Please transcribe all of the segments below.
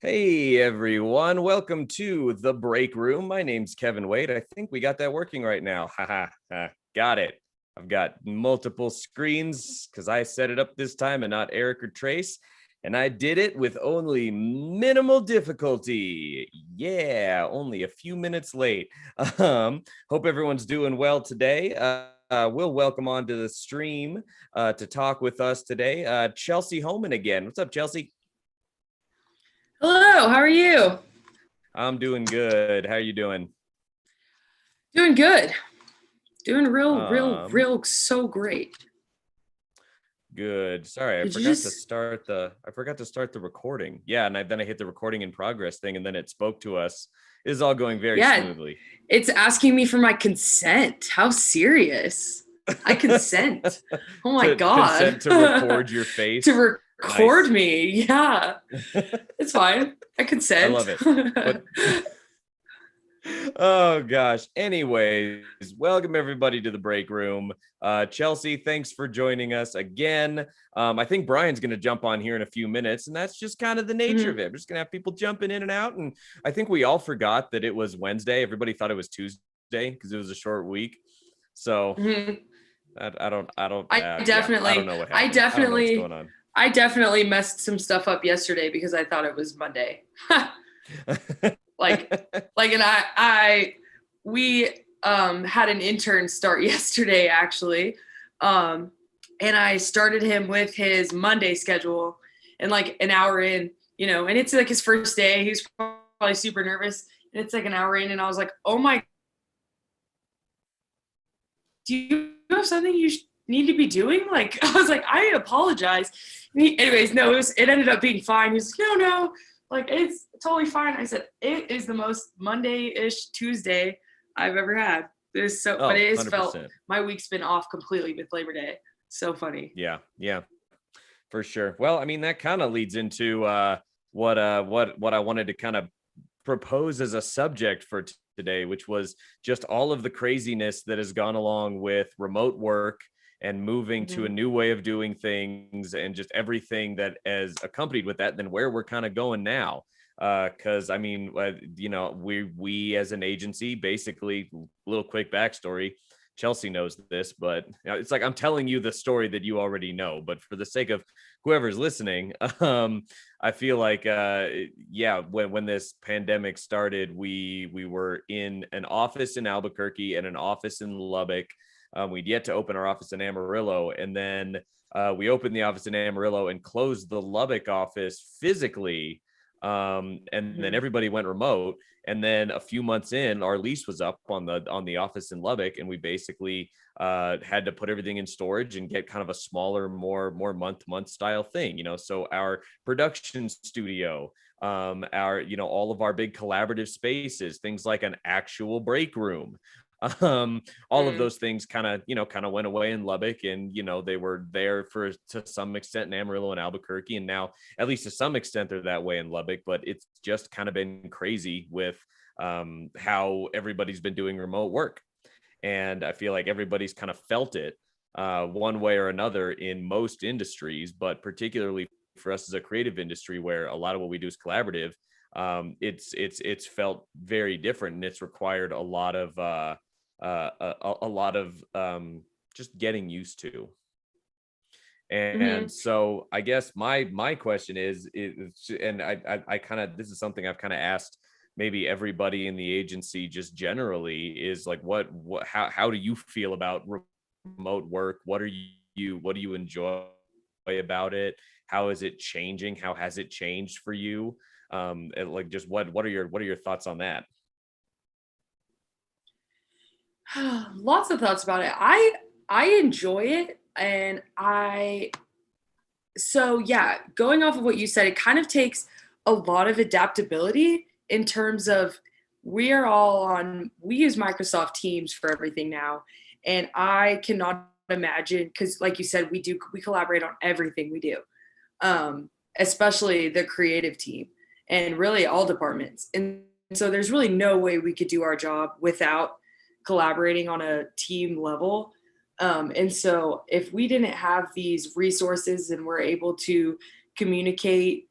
Hey everyone, welcome to the break room. My name's Kevin Wade. I think we got that working right now. Got it. I've got multiple screens because I set it up this time and not Eric or Trace. And I did it with only minimal difficulty. Yeah, only a few minutes late. Hope everyone's doing well today. We'll welcome onto the stream to talk with us today. Chelsea Homan again. What's up, Chelsea? Hello, how are you? I'm doing good. How are you doing? Doing good. Doing Um, so great. Good. Sorry, I Did you forgot to just start the recording. Yeah, and then I hit the recording in progress thing and then it spoke to us. It is all going very Yeah, smoothly. it's asking me for my consent. How serious? I consent. Oh my To God. consent to record your To face. record Nice. me. Yeah, it's fine. I I consent. love it. But oh gosh. Anyways, welcome everybody to the break room. Chelsea, thanks for joining us again. I think Brian's going to jump on here in a few minutes, and that's just kind of the nature of Mhm. it. We're just going to have people jumping in and out, and I think we all forgot that it was Wednesday. Everybody thought it was Tuesday because it was a short week. So Mhm. I yeah, I don't definitely, know what I happened. I don't know what's going definitely, on. I definitely messed some stuff up yesterday because I thought it was Monday. like and we had an intern start yesterday actually, and I started him with his Monday schedule, and like an hour in, and it's like his first day. He's probably super nervous, and it's like an hour in, and I was like, oh my, do you have something you need to be doing? Like, I was like, I apologize. Anyways, no, it ended up being fine. He's like, no, like it's totally fine. I said, it is the most Monday-ish Tuesday I've ever had. But Oh, it has felt, 100%. my week's been off completely with Labor Day. So funny. Yeah, yeah. For sure. Well, I mean, that kind of leads into what I wanted to kind of propose as a subject for today, which was just all of the craziness that has gone along with remote work and moving to a Mm-hmm. new way of doing things and just everything that has accompanied with that, then where we're kind of going now. Because I mean, we as an agency, basically, little quick backstory. Chelsea knows this, but it's like I'm telling you the story that you already know. But for the sake of whoever's listening, I feel like, yeah, when this pandemic started, we were in an office in Albuquerque and an office in Lubbock. We'd yet to open our office in Amarillo, and then we opened the office in Amarillo and closed the Lubbock office physically. And then Mm-hmm. everybody went remote. And then a few months in, our lease was up on the office in Lubbock, and we basically had to put everything in storage and get kind of a smaller, more month to month style thing. So our production studio, our all of our big collaborative spaces, things like an actual break room. Um, all of Mm-hmm. those things kind of went away in Lubbock, and they were there for to some extent in Amarillo and Albuquerque, and now at least to some extent they're that way in Lubbock. But it's just kind of been crazy with how everybody's been doing remote work, and I feel like everybody's kind of felt it one way or another in most industries, but particularly for us as a creative industry where a lot of what we do is collaborative. It's felt very different, and it's required a lot of a lot of just getting used to. And Mm-hmm. so I guess my question is, and I kind of, this is something I've kind of asked maybe everybody in the agency just generally, is like, what how do you feel about remote work? What do you enjoy about it? How is it changing? How has it changed for you? And like, just what are your thoughts on that? Lots of thoughts about it. I enjoy it, and yeah, going off of what you said, it kind of takes a lot of adaptability in terms of we use Microsoft Teams for everything now. And I cannot imagine, because like you said, we collaborate on everything we do, especially the creative team and really all departments. And so there's really no way we could do our job without collaborating on a team level. And so if we didn't have these resources and we're able to communicate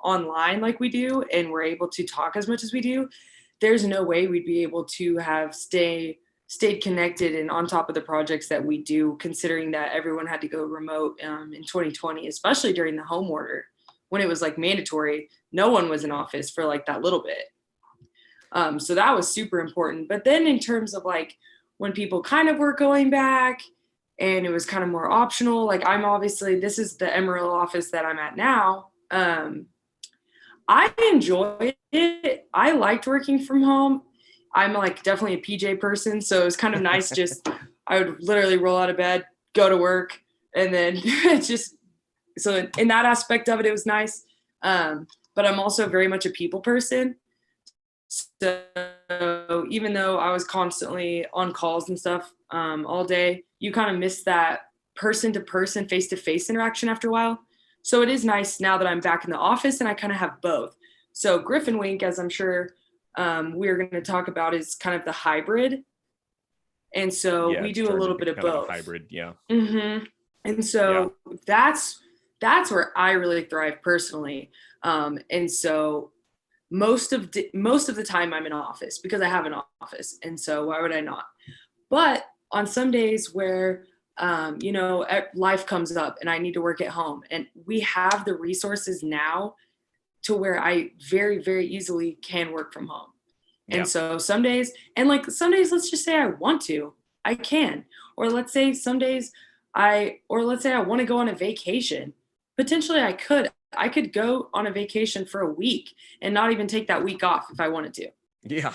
online like we do, and we're able to talk as much as we do, there's no way we'd be able to have stayed connected and on top of the projects that we do, considering that everyone had to go remote in 2020, especially during the home order when it was like mandatory. No one was in office for like that little bit. So that was super important. But then in terms of like when people kind of were going back and it was kind of more optional, like I'm obviously, this is the Amarillo office that I'm at now. I enjoyed it. I liked working from home. I'm like definitely a PJ person. So it was kind of nice. Just, I would literally roll out of bed, go to work, and then just, so in that aspect of it, it was nice. But I'm also very much a people person. So even though I was constantly on calls and stuff all day, you kind of miss that person to person, face to face interaction after a while. So it is nice now that I'm back in the office and I kind of have both. So Griffin Wink, as I'm sure we're going to talk about, is kind of the hybrid. And so we do a little bit of both. Hybrid, yeah. Mm-hmm. And so that's where I really thrive personally. And so most of the time I'm in office because I have an office. And so why would I not? But on some days where, life comes up and I need to work at home, and we have the resources now to where I very, very easily can work from home. And so some days, let's just say I want to, I can. Or let's say I want to go on a vacation. Potentially I could go on a vacation for a week and not even take that week off if I wanted to. Yeah.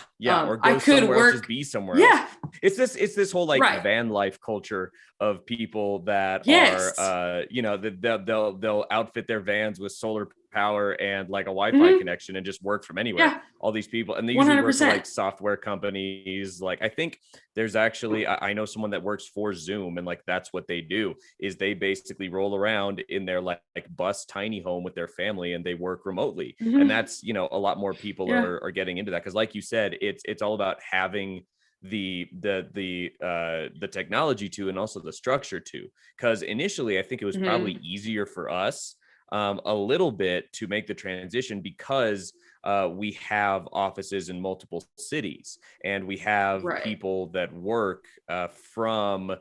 Or go somewhere else, just be somewhere else. It's this whole van life culture of people that are, they'll outfit their vans with solar power and like a Wi-Fi connection and just work from anywhere. All these people, and they usually 100%. Work for like software companies. Like I think there's actually, I know someone that works for Zoom, and like that's what they do is they basically roll around in their like bus tiny home with their family and they work remotely. And that's, a lot more people are getting into that because like you said, it's all about having the technology to, and also the structure to, because initially I think it was probably easier for us a little bit to make the transition because we have offices in multiple cities and we have people that work from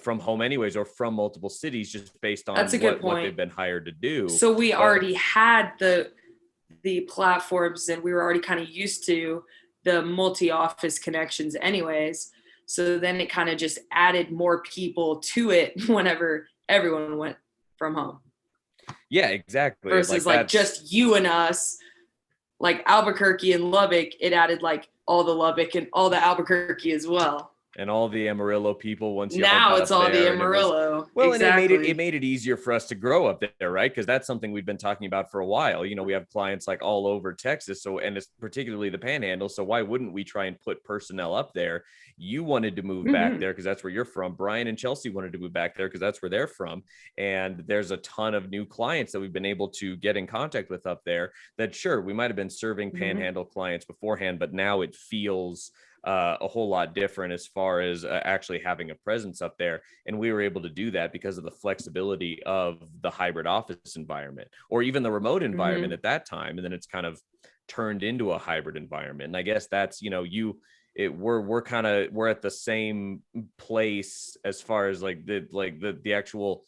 home anyways, or from multiple cities, just based on what they've been hired to do. So we already had the platforms, and we were already kind of used to the multi-office connections anyways. So then it kind of just added more people to it whenever everyone went from home. Yeah, exactly. Versus like just you and us, like Albuquerque and Lubbock, it added like all the Lubbock and all the Albuquerque as well. And all the Amarillo people once now it's all the Amarillo. Exactly. And it made it easier for us to grow up there, right? Because that's something we've been talking about for a while. We have clients like all over Texas, and it's particularly the Panhandle. So why wouldn't we try and put personnel up there? You wanted to move back there because that's where you're from. Brian and Chelsea wanted to move back there because that's where they're from. And there's a ton of new clients that we've been able to get in contact with up there. That sure, we might have been serving Panhandle clients beforehand, but now it feels a whole lot different as far as actually having a presence up there. And we were able to do that because of the flexibility of the hybrid office environment, or even the remote environment at that time. And then it's kind of turned into a hybrid environment. And I guess that's, we're at the same place as far as like the actual,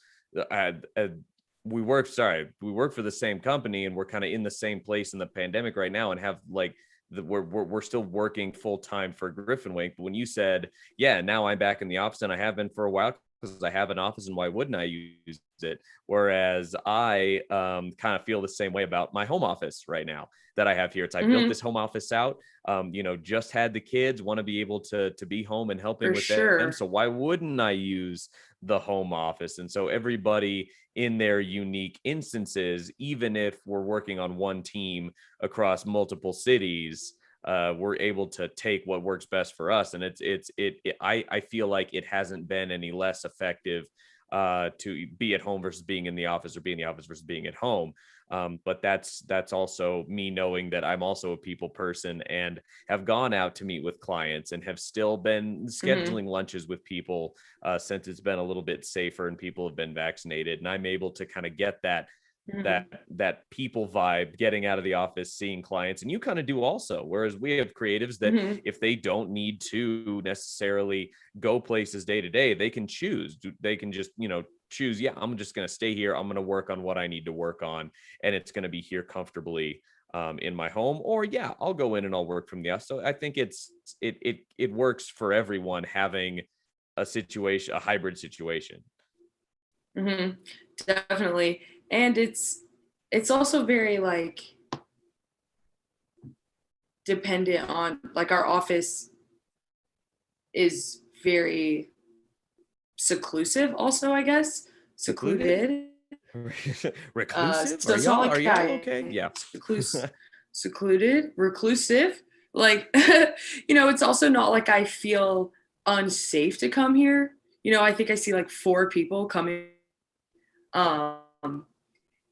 we work for the same company, and we're kind of in the same place in the pandemic right now, and have like, we're still working full time for Griffin Wink. But when you said, now I'm back in the office, and I have been for a while because I have an office, and why wouldn't I use it? Whereas I kind of feel the same way about my home office right now that I have here. I built this home office out, just had the kids, want to be able to be home and helping with them. So why wouldn't I use the home office? And so everybody in their unique instances, even if we're working on one team across multiple cities, we're able to take what works best for us. And I feel like it hasn't been any less effective to be at home versus being in the office, or be in the office versus being at home. But that's also me knowing that I'm also a people person, and have gone out to meet with clients, and have still been scheduling lunches with people since it's been a little bit safer and people have been vaccinated. And I'm able to kind of get that Mhm. that people vibe, getting out of the office, seeing clients, and you kind of do also. Whereas we have creatives that Mhm. if they don't need to necessarily go places day to day, they can choose. They can just, choose, yeah, I'm just going to stay here. I'm going to work on what I need to work on, and it's going to be here comfortably in my home. Or yeah, I'll go in and I'll work from the office. So I think it works for everyone having a hybrid situation. Mhm. Definitely. And it's also very like dependent on like our office is very seclusive also, I guess. Secluded? Secluded. Reclusive? So Are it's not y'all like are y'all okay? Yeah. secluded, reclusive. Like, it's also not like I feel unsafe to come here. I think I see like 4 people coming. Um,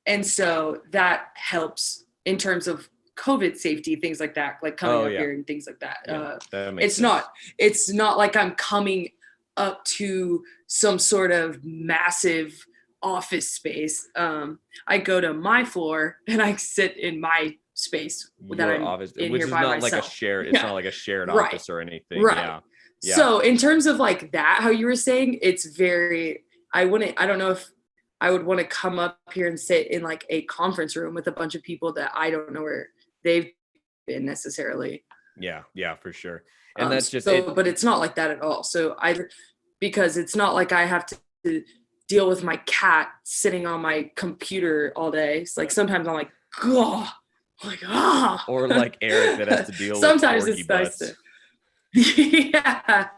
and so that helps in terms of COVID safety, things like that, like coming Oh up yeah. here and things like that. Yeah. That makes It's sense. not, it's not like I'm coming up to some sort of massive office space. I go to my floor and I sit in my space that Your I'm office, in which here is by not like a myself. shared, it's Yeah. not like a shared Right. office or anything. Right. Yeah. Yeah. So in terms of like that, how you were saying, it's very, I don't know if I would want to come up here and sit in like a conference room with a bunch of people that I don't know where they've been necessarily. Yeah. Yeah, for sure. And that's just So, but it's not like that at all. So because it's not like I have to deal with my cat sitting on my computer all day. It's like sometimes I'm like, God, like, or like Eric that has to deal with sometimes corgi it's nice butts. to, yeah.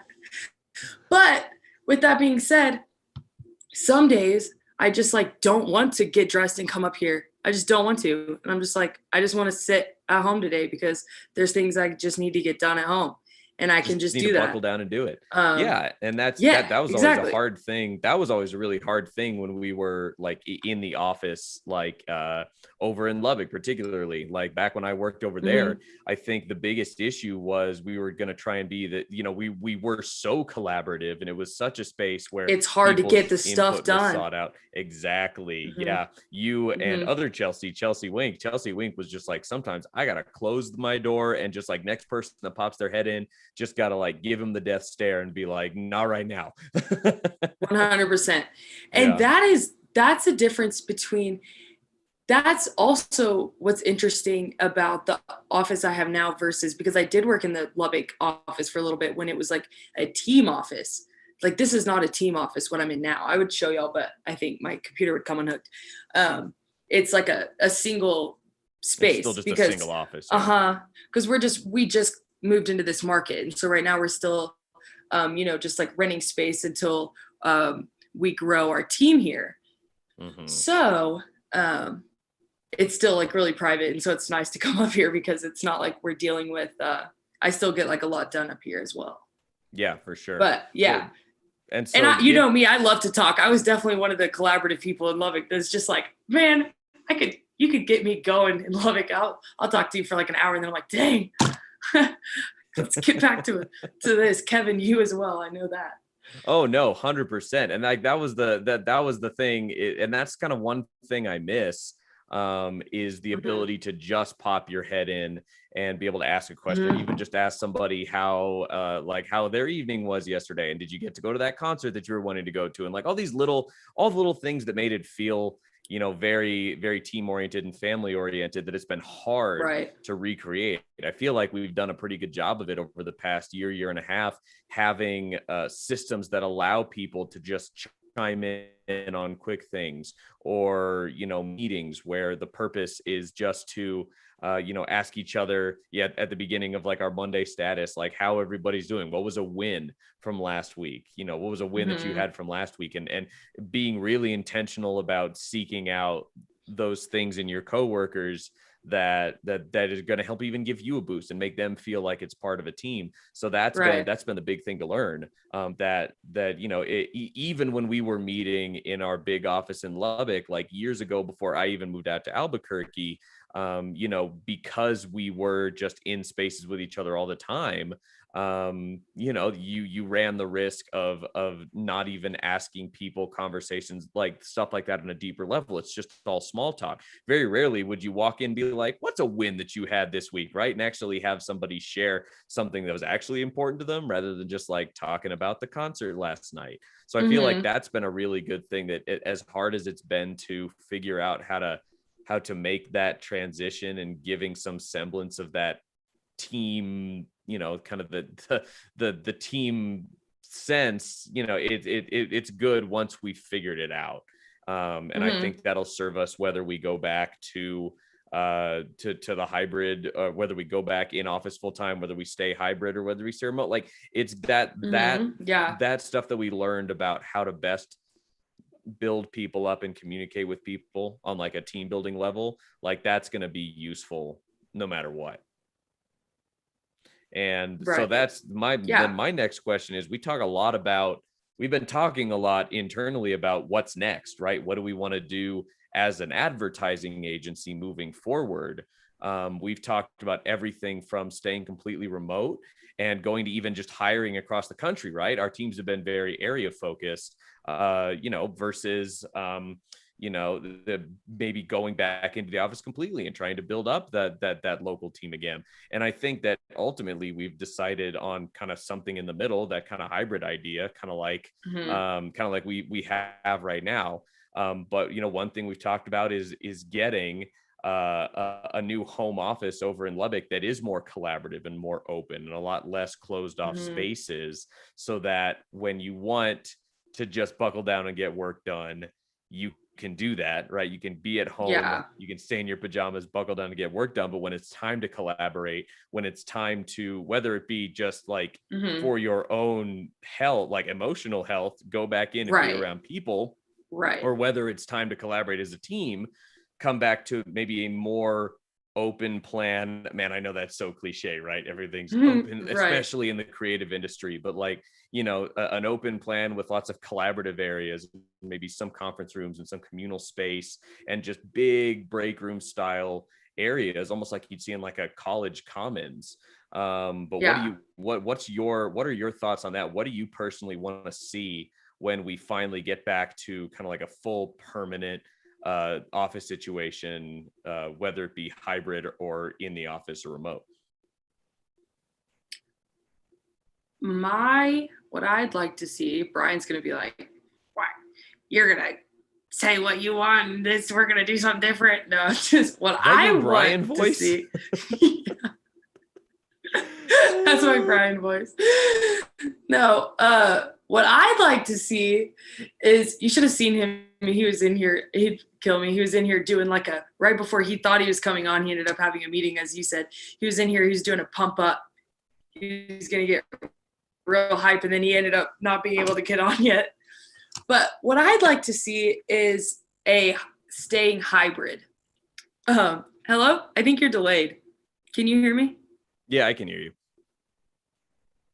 But with that being said, some days I just like don't want to get dressed and come up here. I just don't want to. And I'm just like, I just want to sit at home today because there's things I just need to get done at home. And I can Just just need to do buckle that. down and do it. Um, Yeah, and yeah, that was always a exactly. hard thing. That was always a really hard thing when we were like in the office, like over in Lubbock, particularly. Like back when I worked over there, Hmm. I think the biggest issue was we were going to try and be that, we were so collaborative, and it was such a space where It's hard to get people's the stuff input was done. sought out. Exactly. Hmm. Yeah. You and Hmm. other Chelsea Wink was just like, sometimes I gotta close my door, and just like next person that pops their head in, just gotta like give him the death stare and be like, not right now. 100%. And Yeah. that's a difference between, that's also what's interesting about the office I have now versus, because I did work in the Lubbock office for a little bit when it was like a team office. Like this is not a team office what I'm in now. I would show y'all, but I think my computer would come unhooked. It's like a single It's still space just a because single office. Yeah. uh-huh. Because we just moved into this market. And so right now we're still just like renting space until we grow our team here. Mm-hmm. So it's still like really private, and so it's nice to come up here because it's not like we're dealing with I still get like a lot done up here as well. Yeah, for sure. But yeah. Well, and And so you give know me, I love to talk. I was definitely one of the collaborative people in Lubbock that's just like, man, you could get me going in Lubbock. I'll talk to you for like an hour, and then I'm like, dang. Let's get back to this. Kevin, you as well. I know that. Oh no, 100%. And like that was the thing, and that's kind of one thing I miss, is the Mm-hmm. ability to just pop your head in and be able to ask a question, or even Mm-hmm. just ask somebody how their evening was yesterday, and did you get to go to that concert that you were wanting to go to, and like all the little things that made it feel, very very team oriented and family oriented, that it's been hard Right. to recreate. I feel like we've done a pretty good job of it over the past year and a half, having systems that allow people to just chime in on quick things, or meetings where the purpose is just to ask each other, at the beginning of like our Monday status, like how everybody's doing, what was a win from last week, what was a win that you Mm-hmm. had from last week, and being really intentional about seeking out those things in your coworkers that is going to help even give you a boost and make them feel like it's part of a team. So Right. that's been the big thing to learn, that even when we were meeting in our big office in Lubbock, like years ago before I even moved out to Albuquerque, because we were just in spaces with each other all the time, you ran the risk of not even asking people conversations like stuff like that on a deeper level. It's just all small talk. Very rarely would you walk in and be like, what's a win that you had this week, right? And actually have somebody share something that was actually important to them rather than just like talking about the concert last night. So I feel like that's been a really good thing, that as hard as it's been to figure out how to make that transition and giving some semblance of that team, kind of the team sense, it's good once we figured it out. And I think that'll serve us whether we go back to the hybrid, whether we go back in office full time, whether we stay hybrid, or whether we stay remote. Like it's that stuff that we learned about how to best build people up and communicate with people on like a team building level. Like that's going to be useful no matter what. And so that's then my next question is, we've been talking a lot internally about what's next, right? What do we want to do as an advertising agency moving forward? We've talked about everything from staying completely remote and going to even just hiring across the country, right? Our teams have been very area focused, versus, the maybe going back into the office completely and trying to build up that local team again. And I think that ultimately we've decided on kind of something in the middle, that kind of hybrid idea, kind of like we have right now. But one thing we've talked about is getting a new home office over in Lubbock that is more collaborative and more open and a lot less closed off spaces, so that when you want to just buckle down and get work done, you can do that, right? You can be at home, you can stay in your pajamas, buckle down and get work done. But when it's time to collaborate, when it's time to, whether it be just like for your own health, like emotional health, go back in and be around people, or whether it's time to collaborate as a team, come back to maybe a more open plan. Man, I know that's so cliche, right? Everything's open, especially in the creative industry, but like, an open plan with lots of collaborative areas, maybe some conference rooms and some communal space, and just big break room style areas, almost like you'd see in like a college commons. But what are your thoughts on that? What do you personally want to see when we finally get back to kind of like a full permanent office situation, whether it be hybrid or in the office or remote? What I'd like to see, Brian's going to be like, what? You're going to say what you want and we're going to do something different. No, it's just what I want voice? To see. That's my Brian voice. No, what I'd like to see is, you should have seen him. He was in here. He'd kill me. He was in here doing like right before he thought he was coming on, he ended up having a meeting, as you said. He was in here. He was doing a pump up. He's going to get real hype, and then he ended up not being able to get on yet. But what I'd like to see is a staying hybrid. Hello? I think you're delayed. Can you hear me? Yeah, I can hear you.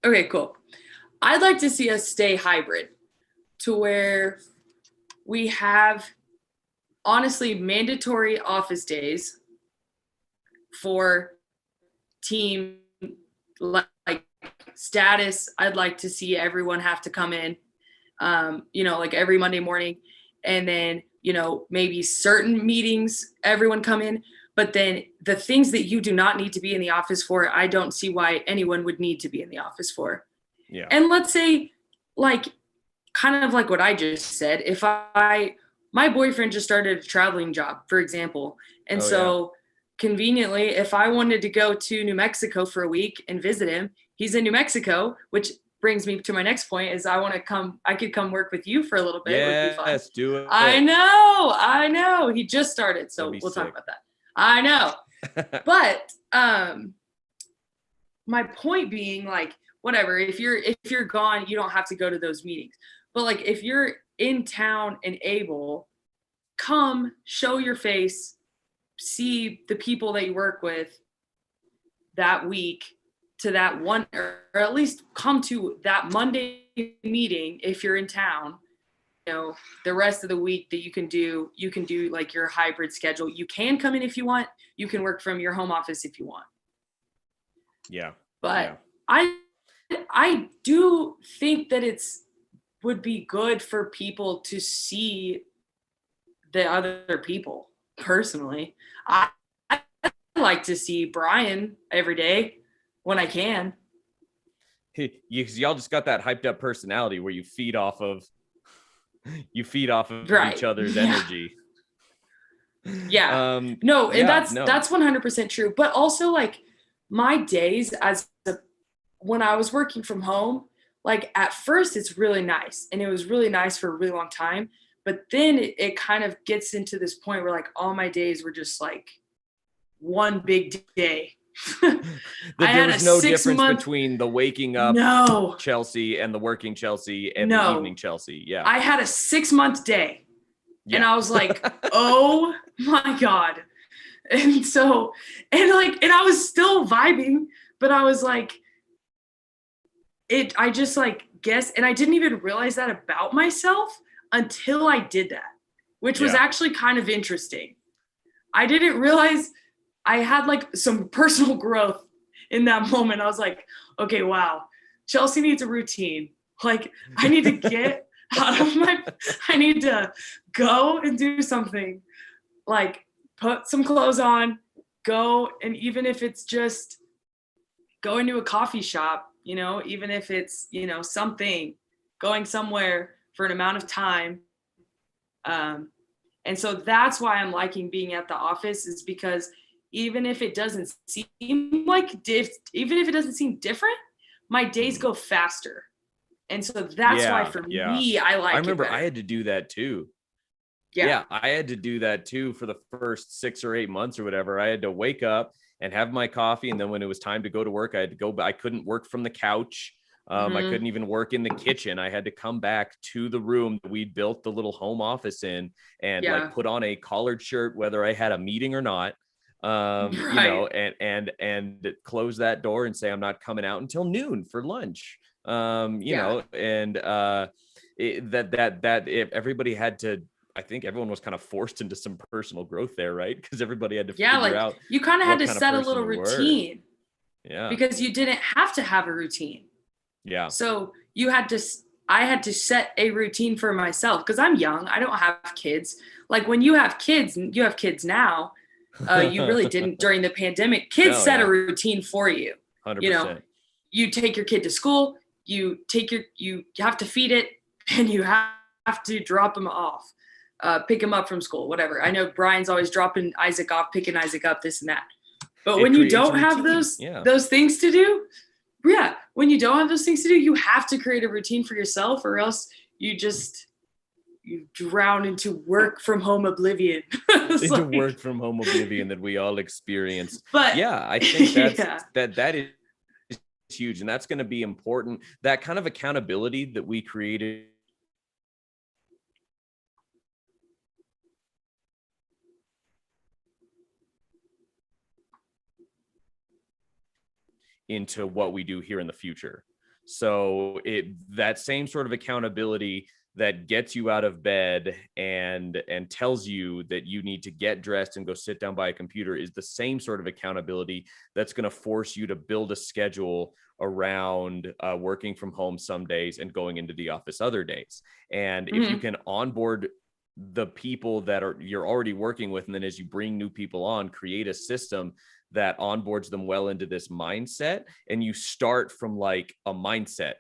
Okay, cool. I'd like to see us stay hybrid to where we have, honestly, mandatory office days for team like status. I'd like to see everyone have to come in, like every Monday morning, and then, maybe certain meetings, everyone come in. But then the things that you do not need to be in the office for, I don't see why anyone would need to be in the office for. Yeah. And let's say, like, kind of like what I just said, if my boyfriend just started a traveling job, for example. And conveniently, if I wanted to go to New Mexico for a week and visit him, he's in New Mexico, which brings me to my next point is I could come work with you for a little bit. Yeah, it would be fun. Let's do it. I know. He just started, so we'll talk about that. I know. But my point being, like, whatever, if you're gone, you don't have to go to those meetings. But like, if you're in town and able, come, show your face, see the people that you work with that week, to that one, or at least come to that Monday meeting if you're in town. The rest of the week that you can do like your hybrid schedule. You can come in if you want. You can work from your home office if you want. Yeah. But I I do think that would be good for people to see the other people. Personally, I like to see Brian every day when I can. Y'all just got that hyped up personality where you feed off of Right. each other's energy. Yeah. And that's 100% true. But also, like, my days when I was working from home, like, at first it's really nice, and it was really nice for a really long time. But then it kind of gets into this point where, like, all my days were just like one big day. There was no difference between the waking up Chelsea and the working Chelsea and the evening Chelsea. Yeah. I had a 6-month day. Yeah. And I was like, oh my God. And so, and I was still vibing, but I was like, I just like guess, and I didn't even realize that about myself until I did that, which was actually kind of interesting. I didn't realize I had like some personal growth in that moment. I was like, okay, wow, Chelsea needs a routine. Like, I need to get I need to go and do something, like put some clothes on, go, and even if it's just going to a coffee shop, even if it's, something, going somewhere for an amount of time. And so that's why I'm liking being at the office, is because even if it doesn't seem even if it doesn't seem different, my days go faster. And so that's why for me, I like it. I remember better. I had to do that too. Yeah, I had to do that too for the first 6 or 8 months or whatever. I had to wake up and have my coffee. And then when it was time to go to work, I had to go, but I couldn't work from the couch. I couldn't even work in the kitchen. I had to come back to the room that we'd built the little home office in and like put on a collared shirt, whether I had a meeting or not, and close that door and say, I'm not coming out until noon for lunch. If everybody had to, I think everyone was kind of forced into some personal growth there, right? Because everybody had to figure out. You kind of had to set a little routine. Yeah. Because you didn't have to have a routine. Yeah. So I had to set a routine for myself because I'm young. I don't have kids. Like, when you have kids now, you really didn't during the pandemic. Kids set a routine for you. 100%. You take your kid to school, you have to feed it, and you have to drop them off, pick him up from school, whatever. I know Brian's always dropping Isaac off, picking Isaac up, this and that. But when you don't have those things to do, when you don't have those things to do, you have to create a routine for yourself, or else you drown into work from home oblivion. Work from home oblivion that we all experience. But yeah, I think that is huge, and that's going to be important. That kind of accountability that we created into what we do here in the future. So that same sort of accountability that gets you out of bed and tells you that you need to get dressed and go sit down by a computer is the same sort of accountability that's going to force you to build a schedule around working from home some days and going into the office other days. And if you can onboard the people that you're already working with, and then as you bring new people on, create a system that onboards them well into this mindset, and you start from like a mindset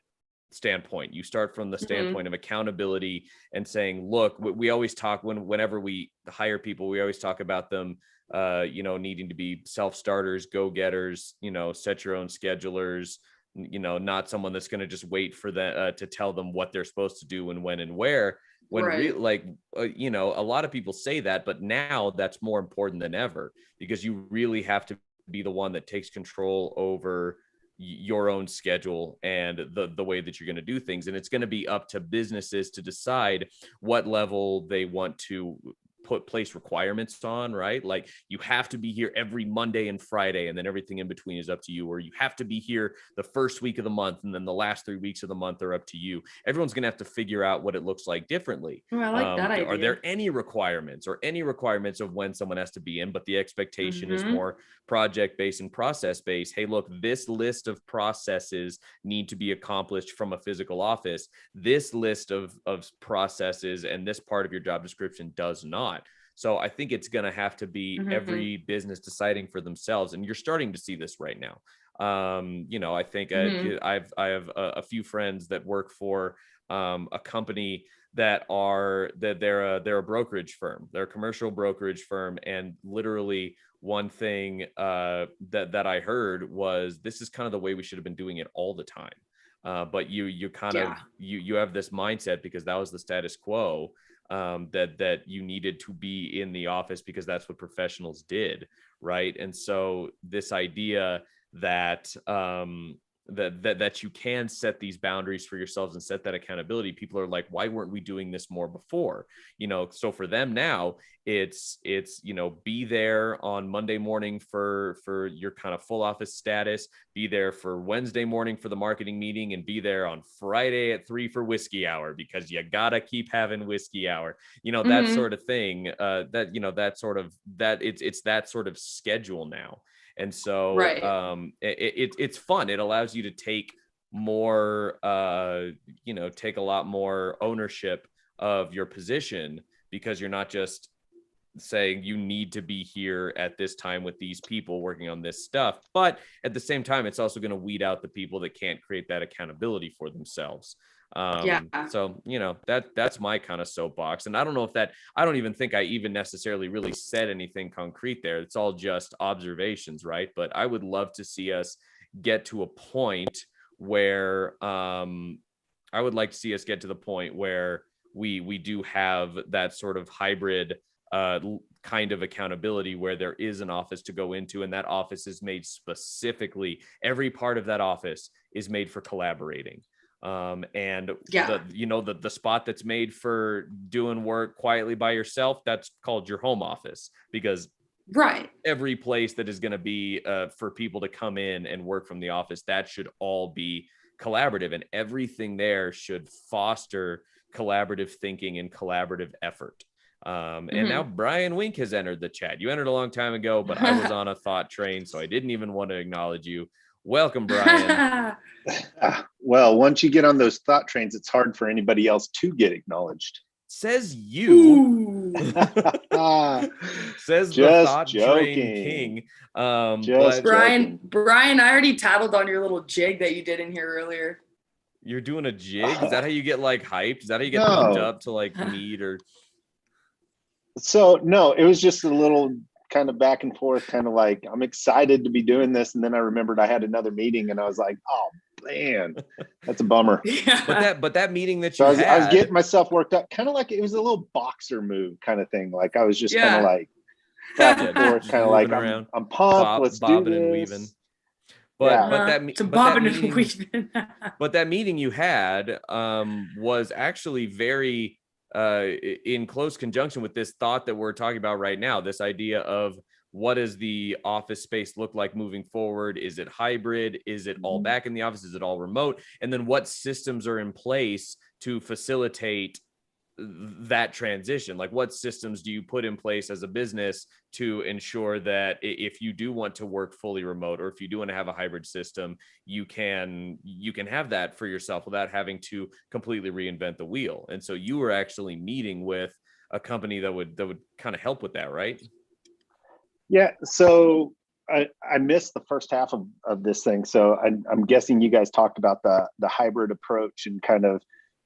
standpoint. You start from the standpoint of accountability and saying, look, we always talk whenever we hire people, we always talk about them, needing to be self-starters, go-getters, set your own schedulers, not someone that's going to just wait for them to tell them what they're supposed to do and when and where. When a lot of people say that, but now that's more important than ever, because you really have to be the one that takes control over your own schedule and the way that you're going to do things. And it's going to be up to businesses to decide what level they want to place requirements on, right? Like you have to be here every Monday and Friday, and then everything in between is up to you, or you have to be here the first week of the month, and then the last 3 weeks of the month are up to you. Everyone's going to have to figure out what it looks like differently. Oh, I like that idea. Are there any requirements of when someone has to be in, but the expectation is more project-based and process-based? Hey, look, this list of processes need to be accomplished from a physical office. This list of processes and this part of your job description does not. So I think it's going to have to be every business deciding for themselves. And you're starting to see this right now. I think I have a few friends that work for a company they're a brokerage firm. They're a commercial brokerage firm. And literally one thing that I heard was, this is kind of the way we should have been doing it all the time. But you have this mindset because that was the status quo, that you needed to be in the office because that's what professionals did, right? And so this idea that that you can set these boundaries for yourselves and set that accountability, people are like, why weren't we doing this more before? So for them now, it's be there on Monday morning for your kind of full office status, be there for Wednesday morning for the marketing meeting, and be there on Friday at 3 for whiskey hour, because you gotta keep having whiskey hour, that sort of thing. It's that sort of schedule now. And so it's fun. It allows you to take more, take a lot more ownership of your position, because you're not just saying you need to be here at this time with these people working on this stuff. But at the same time, it's also going to weed out the people that can't create that accountability for themselves. So, that's my kind of soapbox. And I don't even think I even necessarily really said anything concrete there. It's all just observations, right? But I would love to see us get to a point where, I would like to see us get to the point where we do have that sort of hybrid kind of accountability, where there is an office to go into, and that office is made specifically, every part of that office is made for collaborating. The spot that's made for doing work quietly by yourself, that's called your home office, because every place that is going to be for people to come in and work from the office, that should all be collaborative, and everything there should foster collaborative thinking and collaborative effort. And now Brian Wink has entered the chat. You entered a long time ago, but I was on a thought train, so I didn't even want to acknowledge you. Welcome, Brian. Well, once you get on those thought trains, it's hard for anybody else to get acknowledged. Says you. Says the Just thought joking. train king. Brian, I already tattled on your little jig that you did in here earlier. You're doing a jig? Is that how you get like hyped? Is that how you get pumped up to like meet or? So no, it was just a little kind of back and forth, kind of like, I'm excited to be doing this, and then I remembered I had another meeting, and I was like, oh man, that's a bummer. But that meeting that I was getting myself worked up, kind of like it was a little boxer move kind of thing. Like I was just kind of like back and forth, kind of like I'm pumped. Let's do this. And weaving. But that meeting you had was actually very in close conjunction with this thought that we're talking about right now, this idea of what does the office space look like moving forward? Is it hybrid? Is it all back in the office? Is it all remote? And then what systems are in place to facilitate that transition? Like what systems do you put in place as a business to ensure that if you do want to work fully remote, or if you do want to have a hybrid system, you can have that for yourself without having to completely reinvent the wheel? And so you were actually meeting with a company that would kind of help with that, right? Yeah. So I missed the first half of this thing. So I'm guessing you guys talked about the hybrid approach and kind of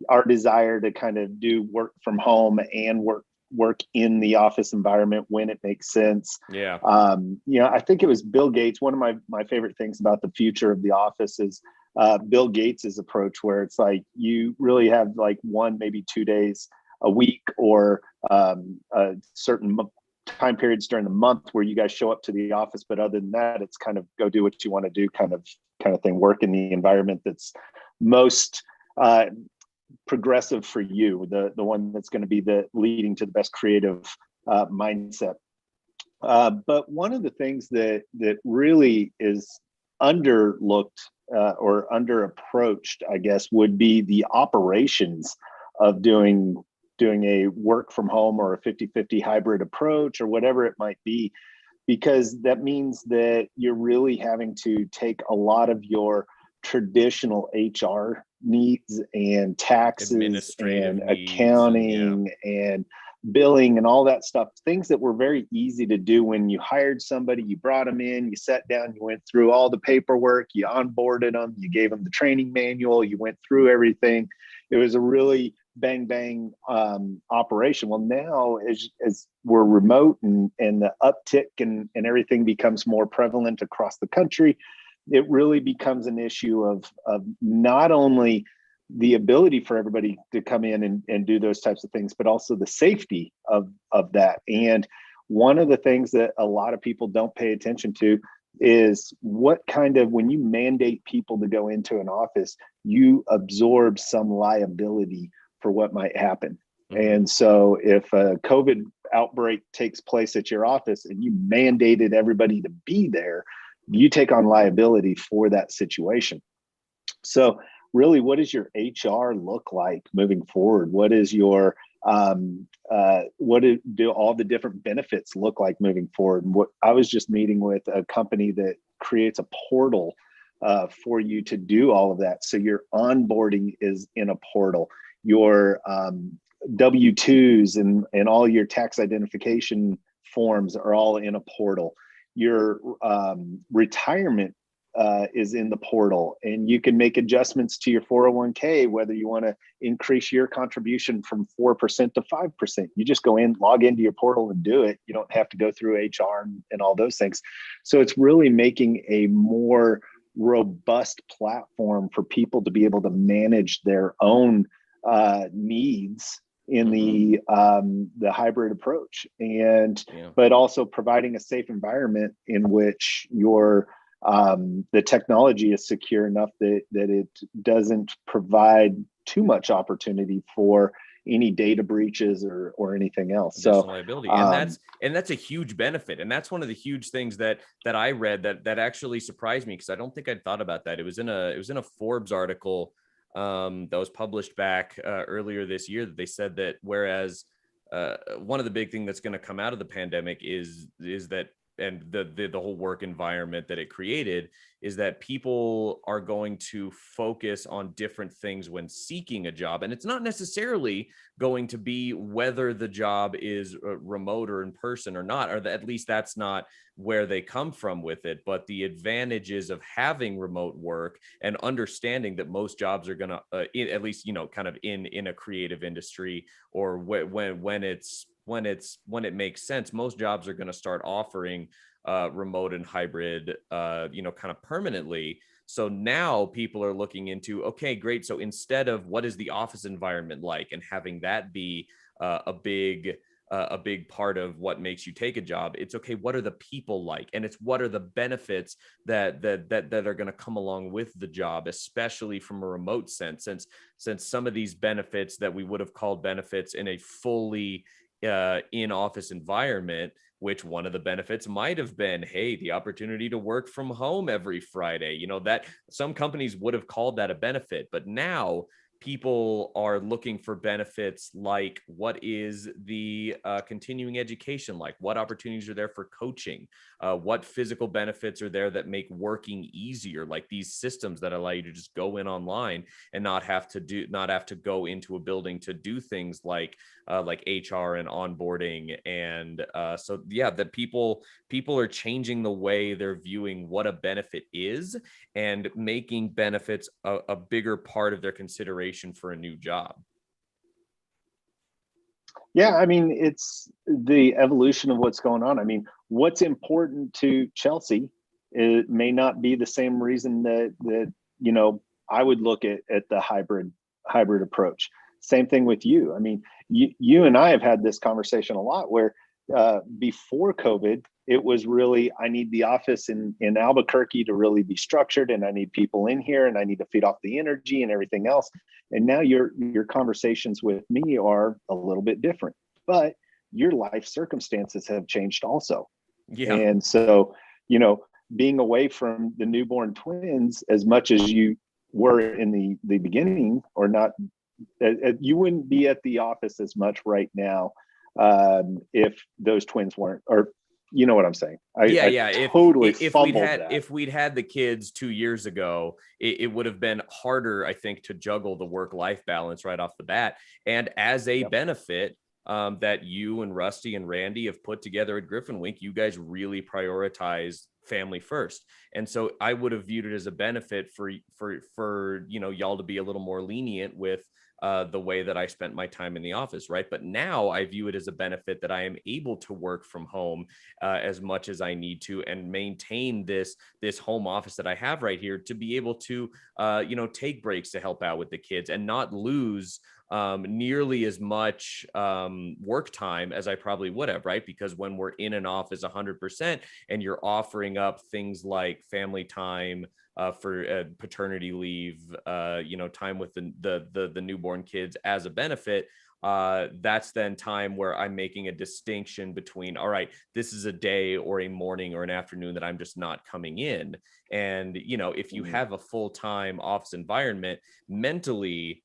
our desire to kind of do work from home and work in the office environment when it makes sense. Yeah. I think it was Bill Gates. One of my favorite things about the future of the office is Bill Gates's approach, where it's like you really have like 1, maybe 2 days a week, or a certain time periods during the month where you guys show up to the office. But other than that, it's kind of go do what you want to do kind of thing. Work in the environment that's most progressive for you, the one that's going to be the leading to the best creative mindset. But one of the things that really is underlooked or underapproached, I guess, would be the operations of doing a work from home or a 50-50 hybrid approach or whatever it might be, because that means that you're really having to take a lot of your traditional HR needs and taxes and accounting and billing and all that stuff, things that were very easy to do when you hired somebody, you brought them in, you sat down, you went through all the paperwork, you onboarded them, you gave them the training manual, you went through everything. It was a really bang operation. Well, now as we're remote and the uptick and everything becomes more prevalent across the country, it really becomes an issue of not only the ability for everybody to come in and do those types of things, but also the safety of that. And one of the things that a lot of people don't pay attention to is what kind of, when you mandate people to go into an office, you absorb some liability for what might happen. Mm-hmm. And so if a COVID outbreak takes place at your office and you mandated everybody to be there, you take on liability for that situation. So really, what does your HR look like moving forward? What is your what do all the different benefits look like moving forward? And what I was just meeting with a company that creates a portal for you to do all of that. So your onboarding is in a portal. Your W-2s and all your tax identification forms are all in a portal. Your retirement is in the portal, and you can make adjustments to your 401k, whether you want to increase your contribution from 4% to 5%. You just go in, log into your portal and do it. You don't have to go through HR and all those things. So it's really making a more robust platform for people to be able to manage their own needs in the hybrid approach, and but also providing a safe environment in which your the technology is secure enough that it doesn't provide too much opportunity for any data breaches or anything else. So liability. And that's a huge benefit. And that's one of the huge things that I read that actually surprised me, because I don't think I'd thought about that. It was in a Forbes article that was published back earlier this year, that they said that whereas one of the big things that's going to come out of the pandemic is that, and the whole work environment that it created, is that people are going to focus on different things when seeking a job. And it's not necessarily going to be whether the job is remote or in person or not, or at least that's not where they come from with it. But the advantages of having remote work and understanding that most jobs are going to, at least, kind of in a creative industry, or when it makes sense, most jobs are going to start offering remote and hybrid, kind of permanently. So now people are looking into, okay, great. So instead of what is the office environment like, and having that be a big part of what makes you take a job, it's okay, what are the people like, and it's what are the benefits that are going to come along with the job, especially from a remote sense, since some of these benefits that we would have called benefits in a fully in-office environment, which one of the benefits might have been, hey, the opportunity to work from home every Friday, that some companies would have called that a benefit. But now people are looking for benefits like, what is the continuing education like? What opportunities are there for coaching? What physical benefits are there that make working easier? Like these systems that allow you to just go in online and not have to go into a building to do things like HR and onboarding. And that people are changing the way they're viewing what a benefit is, and making benefits a bigger part of their consideration for a new job. Yeah, I mean, it's the evolution of what's going on. I mean, what's important to Chelsea, it may not be the same reason that I would look at the hybrid approach. Same thing with you. I mean, you and I have had this conversation a lot, where before COVID, it was really, I need the office in Albuquerque to really be structured, and I need people in here, and I need to feed off the energy and everything else. And now your conversations with me are a little bit different, but your life circumstances have changed also. Yeah. And so, you know, being away from the newborn twins as much as you were in the beginning, or not, you wouldn't be at the office as much right now if those twins weren't, or you know what I'm saying? I totally fumbled that. If we'd had the kids 2 years ago, it would have been harder, I think, to juggle the work-life balance right off the bat. And as a benefit that you and Rusty and Randy have put together at Griffin Wink, you guys really prioritize family first. And so I would have viewed it as a benefit for you know, y'all to be a little more lenient with the way that I spent my time in the office, right? But now I view it as a benefit that I am able to work from home as much as I need to, and maintain this home office that I have right here to be able to, you know, take breaks to help out with the kids and not lose nearly as much work time as I probably would have, right? Because when we're in an office 100% and you're offering up things like family time, for paternity leave, you know, time with the newborn kids as a benefit, that's then time where I'm making a distinction between, all right, this is a day or a morning or an afternoon that I'm just not coming in. And, you know, if you have a full-time office environment, mentally,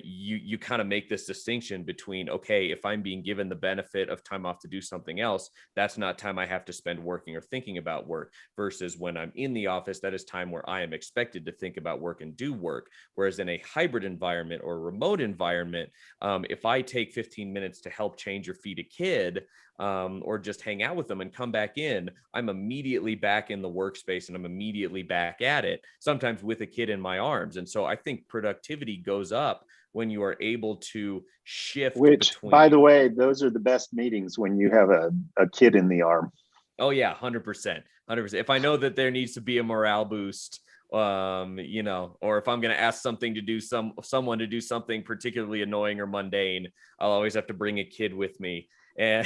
you kind of make this distinction between, okay, if I'm being given the benefit of time off to do something else, that's not time I have to spend working or thinking about work, versus when I'm in the office, that is time where I am expected to think about work and do work. Whereas in a hybrid environment or a remote environment, if I take 15 minutes to help change or feed a kid, or just hang out with them and come back in, I'm immediately back in the workspace and I'm immediately back at it, sometimes with a kid in my arms. And so I think productivity goes up when you are able to shift. Which, by the way, those are the best meetings when you have a kid in the arm. Oh yeah, 100%. If I know that there needs to be a morale boost, you know, or if I'm going to ask something to do someone to do something particularly annoying or mundane, I'll always have to bring a kid with me. And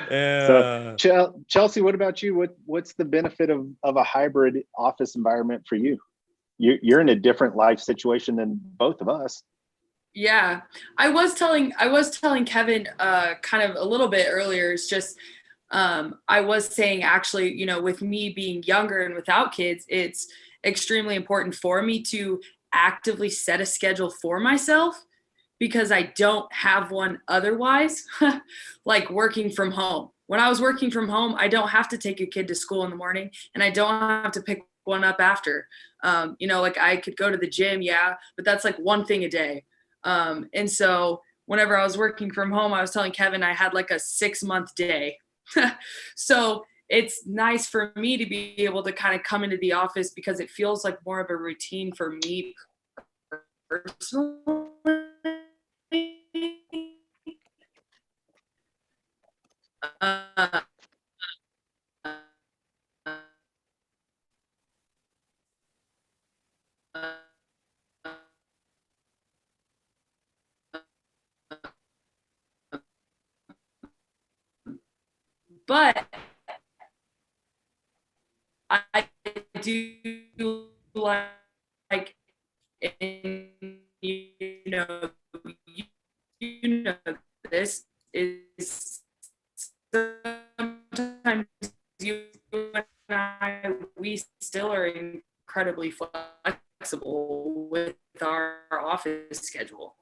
So Chelsea, what about you? What's the benefit of a hybrid office environment for you? You're in a different life situation than both of us. Yeah, I was telling Kevin kind of a little bit earlier. It's just I was saying, actually, you know, with me being younger and without kids, it's extremely important for me to actively set a schedule for myself, because I don't have one otherwise. Like working from home. When I was working from home, I don't have to take a kid to school in the morning, and I don't have to pick one up after. You know, like I could go to the gym, yeah, but that's like one thing a day. And so whenever I was working from home, I was telling Kevin I had like a 6-month day. So it's nice for me to be able to kind of come into the office, because it feels like more of a routine for me personally. But I do like, and you know this is sometimes you and I, we still are incredibly flexible with our office schedule.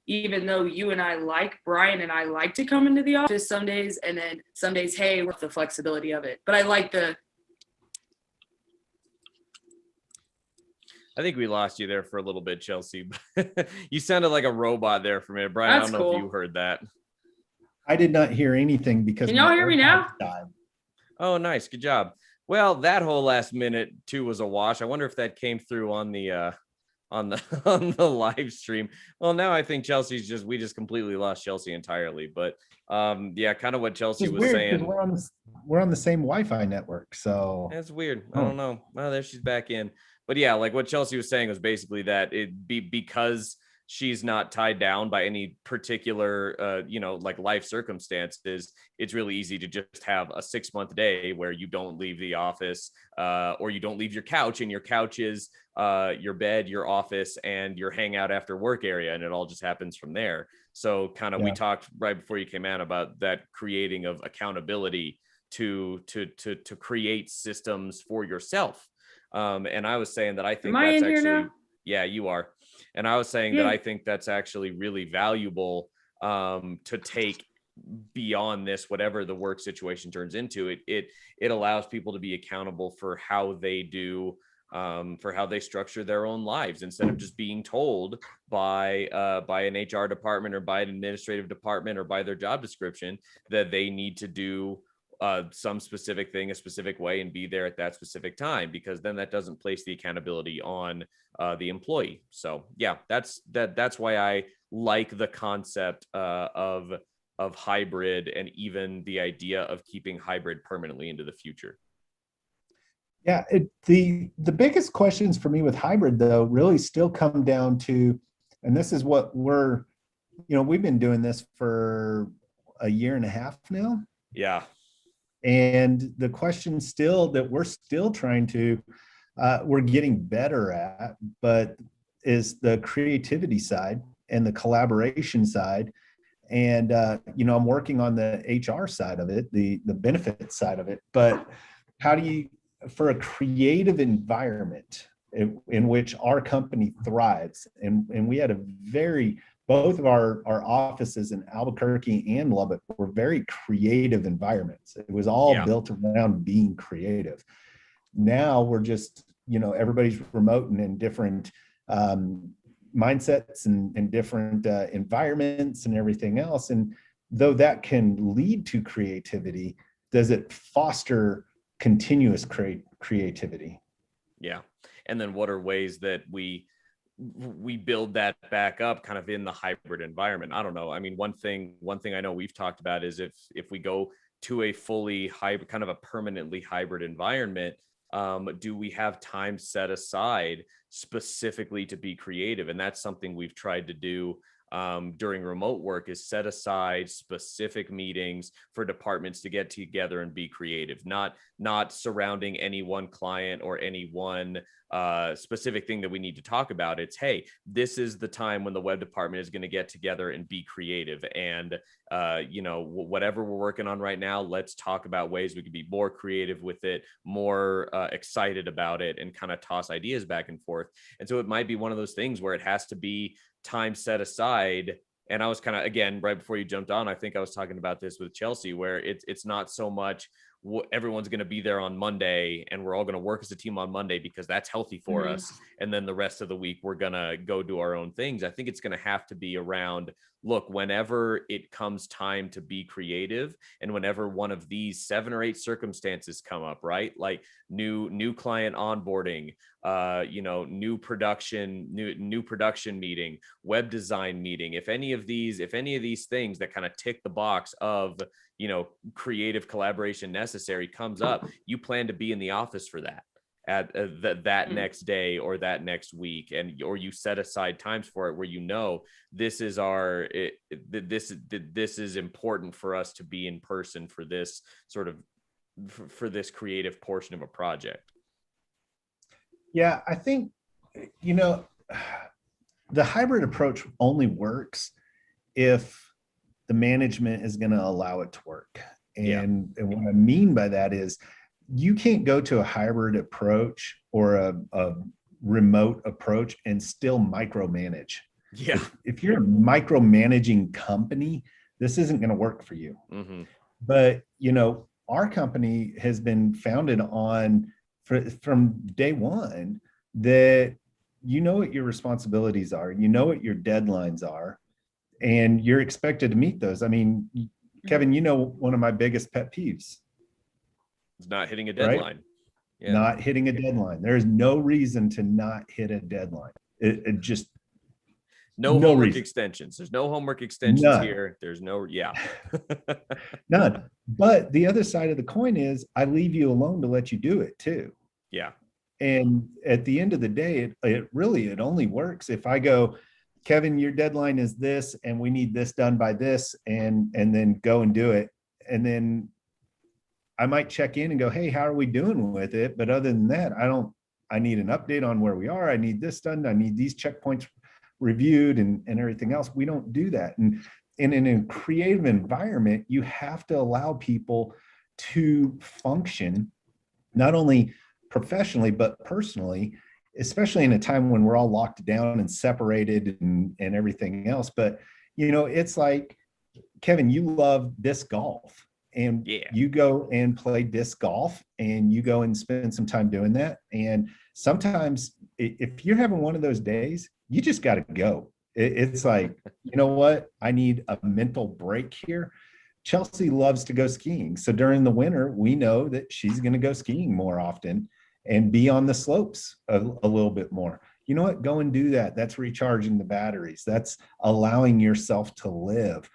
Even though Brian and I like to come into the office some days, and then some days, hey, with the flexibility of it. But I like I think we lost you there for a little bit, Chelsea. You sounded like a robot there for a minute. Brian, That's I don't know cool. if you heard that. I did not hear anything because Can y'all hear me now? died. Oh, nice. Good job. Well, that whole last minute too was a wash. I wonder if that came through on the on the live stream. Well, now I think we just completely lost Chelsea entirely. But yeah, kind of what Chelsea was saying. We're on the same Wi-Fi network, so that's weird. I don't know. Well, there she's back in. But yeah, like what Chelsea was saying was basically that because she's not tied down by any particular, like life circumstances, it's really easy to just have a 6-month day where you don't leave the office, or you don't leave your couch, and your couch is your bed, your office, and your hangout after work area. And it all just happens from there. So kind of, we talked right before you came out about that creating of accountability to create systems for yourself. And I was saying that I think that's actually, yeah, you are. And I was saying that I think that's actually really valuable, to take beyond this, whatever the work situation turns into. It allows people to be accountable for how they do, for how they structure their own lives, instead of just being told by an HR department or by an administrative department or by their job description that they need to do some specific thing a specific way and be there at that specific time, because then that doesn't place the accountability on the employee. So yeah, that's why I like the concept of hybrid, and even the idea of keeping hybrid permanently into the future. Yeah, the biggest questions for me with hybrid, though, really still come down to, and this is what we've been doing this for a year and a half now. Yeah. And the question still that we're still trying to, we're getting better at, but is the creativity side and the collaboration side. And, I'm working on the HR side of it, the benefit side of it, but how do you, for a creative environment in which our company thrives, and we had both of our offices in Albuquerque and Lubbock were very creative environments. It was all built around being creative. Now we're just, everybody's remote and in different mindsets and different environments and everything else. And though that can lead to creativity, does it foster continuous creativity? Yeah. And then what are ways that we build that back up kind of in the hybrid environment? I don't know. I mean, one thing I know we've talked about is if we go to a fully hybrid, kind of a permanently hybrid environment, do we have time set aside specifically to be creative? And that's something we've tried to do during remote work, is set aside specific meetings for departments to get together and be creative, not surrounding any one client or any one specific thing that we need to talk about. It's, hey, this is the time when the web department is going to get together and be creative. And, whatever we're working on right now, let's talk about ways we could be more creative with it, more excited about it, and kind of toss ideas back and forth. And so it might be one of those things where it has to be time set aside. And I was kind of, again, right before you jumped on, I think I was talking about this with Chelsea, where it's not so much everyone's going to be there on Monday and we're all going to work as a team on Monday because that's healthy for us. And then the rest of the week, we're going to go do our own things. I think it's going to have to be around, look, whenever it comes time to be creative, and whenever one of these 7 or 8 circumstances come up, right? Like new client onboarding, new production meeting, web design meeting. If any of these things that kind of tick the box of, creative collaboration necessary comes up, you plan to be in the office for that at that next day or that next week, or you set aside times for it where this is important for us to be in person for this sort of for this creative portion of a project. Yeah, I think the hybrid approach only works if the management is going to allow it to work. And what I mean by that is, you can't go to a hybrid approach or a remote approach and still micromanage. Yeah. If you're a micromanaging company, this isn't going to work for you. Mm-hmm. But, our company has been founded on, from day one, that what your responsibilities are, what your deadlines are, and you're expected to meet those. I mean, Kevin, one of my biggest pet peeves. It's not hitting a deadline. Right? Yeah. Not hitting a deadline. There's no reason to not hit a deadline. It just no homework extensions. There's no homework extensions here. There's none. But the other side of the coin is, I leave you alone to let you do it too. Yeah. And at the end of the day, it only works if I go, Kevin, your deadline is this, and we need this done by this, and then go and do it. And then I might check in and go, hey, how are we doing with it? But other than that, I need an update on where we are. I need this done. I need these checkpoints reviewed and everything else. We don't do that. And in a creative environment, you have to allow people to function, not only professionally, but personally, especially in a time when we're all locked down and separated and everything else. But, it's like, Kevin, you love disc golf, and you go and play disc golf, and you go and spend some time doing that. And sometimes if you're having one of those days, you just got to go. It's like, you know what? I need a mental break here. Chelsea loves to go skiing. So during the winter, we know that she's going to go skiing more often and be on the slopes a little bit more. You know what? Go and do that. That's recharging the batteries. That's allowing yourself to live.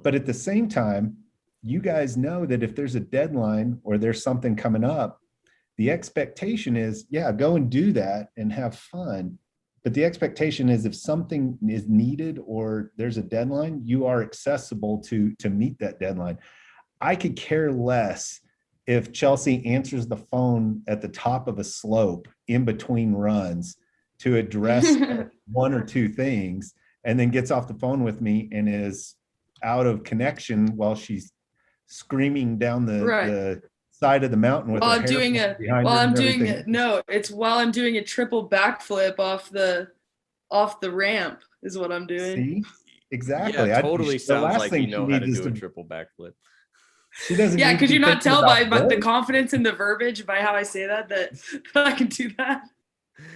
But at the same time, you guys know that if there's a deadline or there's something coming up, the expectation is, go and do that and have fun. But the expectation is if something is needed or there's a deadline, you are accessible to meet that deadline. I could care less if Chelsea answers the phone at the top of a slope in between runs to address one or two things, and then gets off the phone with me and is out of connection while she's screaming down the side of the mountain with while I'm doing a triple backflip off the ramp is what I'm doing. See? Exactly. Yeah, totally sounds like you know how to do a triple backflip. She doesn't. Yeah, could you not tell by the confidence in the verbiage by how I say that I can do that?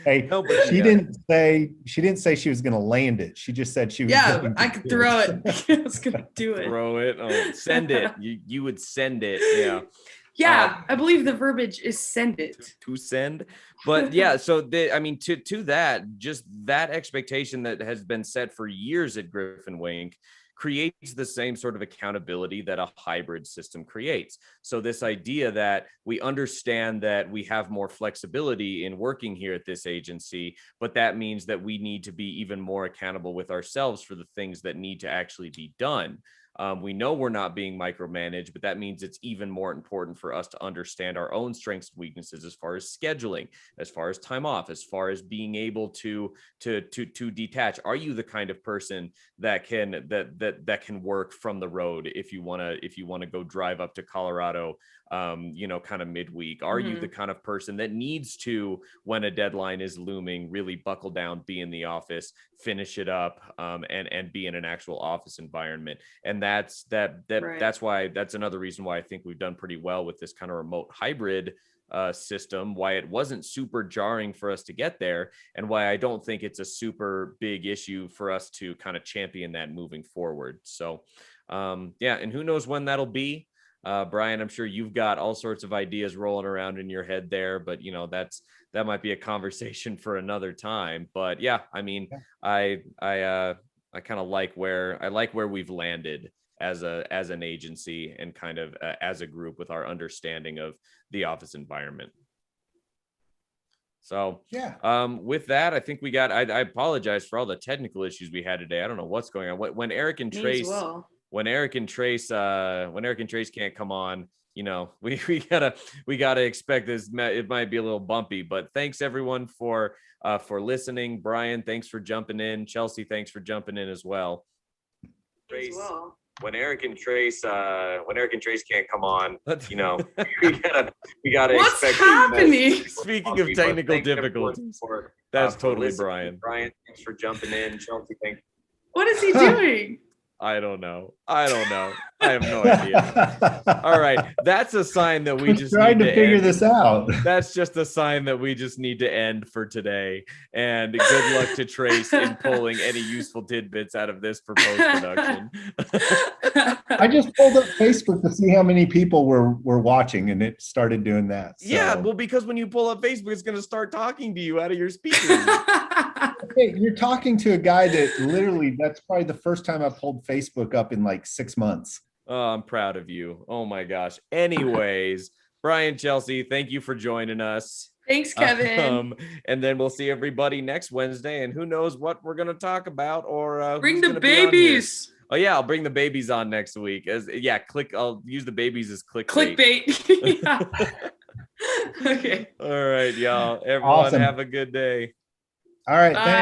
Hey, no, but she didn't say she was going to land it. She just said she was. Yeah, I could throw it. I was going to do it. Throw it. Oh, send it. You would send it. Yeah. Yeah, I believe the verbiage is send it. To send. But yeah, so to that, just that expectation that has been set for years at Griffin Wink creates the same sort of accountability that a hybrid system creates. So this idea that we understand that we have more flexibility in working here at this agency, but that means that we need to be even more accountable with ourselves for the things that need to actually be done. We know we're not being micromanaged, but that means it's even more important for us to understand our own strengths and weaknesses as far as scheduling, as far as time off, as far as being able to detach. Are you the kind of person that can work from the road if you want to go drive up to Colorado, kind of midweek? Are you the kind of person that needs to, when a deadline is looming, really buckle down, be in the office, finish it up, and be in an actual office environment? And that's why, that's another reason why I think we've done pretty well with this kind of remote hybrid system, why it wasn't super jarring for us to get there, and why I don't think it's a super big issue for us to kind of champion that moving forward. So and who knows when that'll be. Brian, I'm sure you've got all sorts of ideas rolling around in your head there, but that might be a conversation for another time. But yeah, I mean, I kind of like where we've landed as an agency and kind of as a group with our understanding of the office environment. So with that, I think I apologize for all the technical issues we had today. I don't know what's going on. When Eric and Trace can't come on, we gotta expect this. It might be a little bumpy, but thanks everyone for listening. Brian, thanks for jumping in. Chelsea, thanks for jumping in as well. Trace, when Eric and Trace can't come on, we gotta What's expect. happening? Speaking of technical difficulties, that's totally Brian. Brian, thanks for jumping in. Chelsea, thanks. What is he doing? I don't know. I have no idea. All right. That's a sign that we just tried to figure this out. That's just a sign that we just need to end for today. And good luck to Trace in pulling any useful tidbits out of this for post-production. I just pulled up Facebook to see how many people were watching, and it started doing that. So. Yeah, well, because when you pull up Facebook, it's going to start talking to you out of your speakers. Okay, you're talking to a guy that literally, that's probably the first time I pulled Facebook up in like 6 months. Oh, I'm proud of you. Oh my gosh. Anyways, Brian, Chelsea, thank you for joining us. Thanks, Kevin. And then we'll see everybody next Wednesday, and who knows what we're going to talk about or Bring who's the gonna be on here. babies. Oh yeah, I'll bring the babies on next week. I'll use the babies as Clickbait. Yeah. Okay. All right, y'all. Everyone Awesome. have a good day. All right. Bye. Thanks.